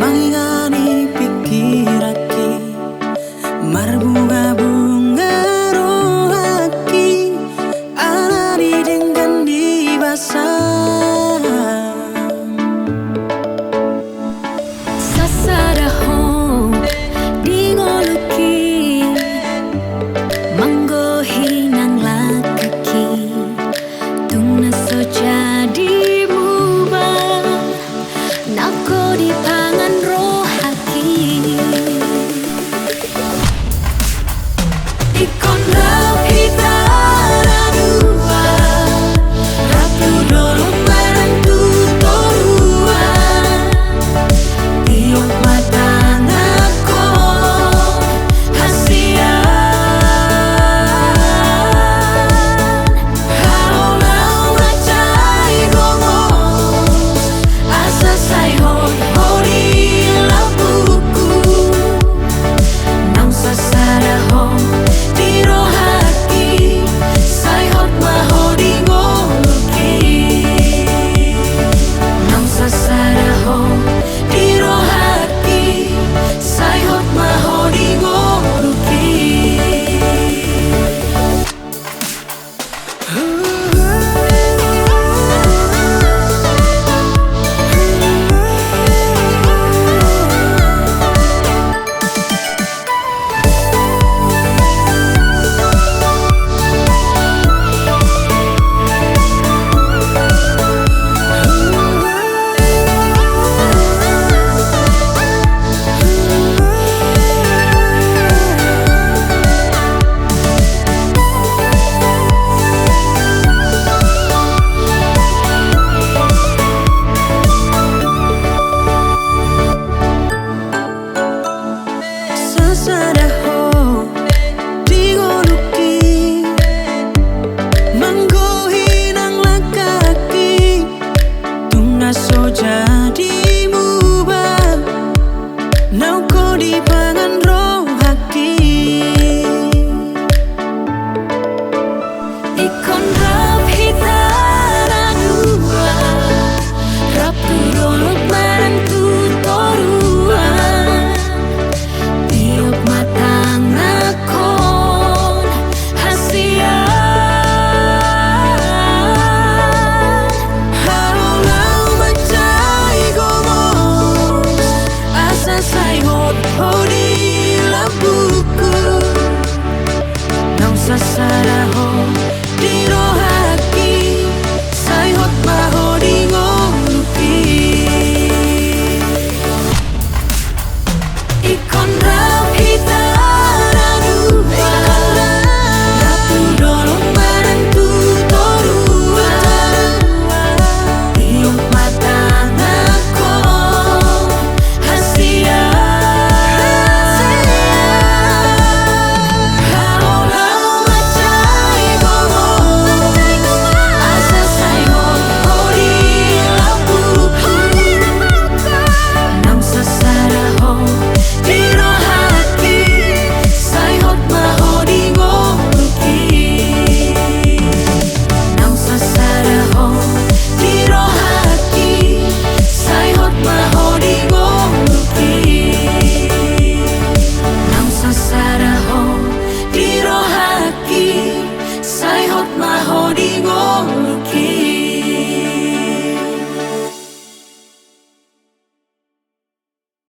Mangingani pikirake marbunga-bunga rohaki alari dengan dibasah sasaraho dingoluki manggohi nang lakaki tungna so jadi mubah nako di pangan rohaki ikon kita dua ratu dolong barang tutorua tiok mata nako hasian halau macai gongo asa sai hori lapuku nang sasaraho tiro haki sai hot mahodi ngoluki nang sasaraho tiro haki sai hot mahodi ngoluki sasaraho dingoluki manggohi nang lakaki tungna so jadi mubah nauko di pangan rohaki ikon rap hitara dua rap turolok barang tutorua tiok matang nakon hasian halau macai gongo asa sai hori lapuku nang sasaraho tiro haki sai hot mahodi ngoluki ikon rap hitara dua ratu dolong barang tutorua tiok mata nako hasian halau macai gongo asa sai hori lapuku nang sasaraho tiro haki sai hot mahodi ngoluki nang sasaraho tiro haki sai hot mahodi ngoluki nang sasaraho tiro haki sai hot mahodi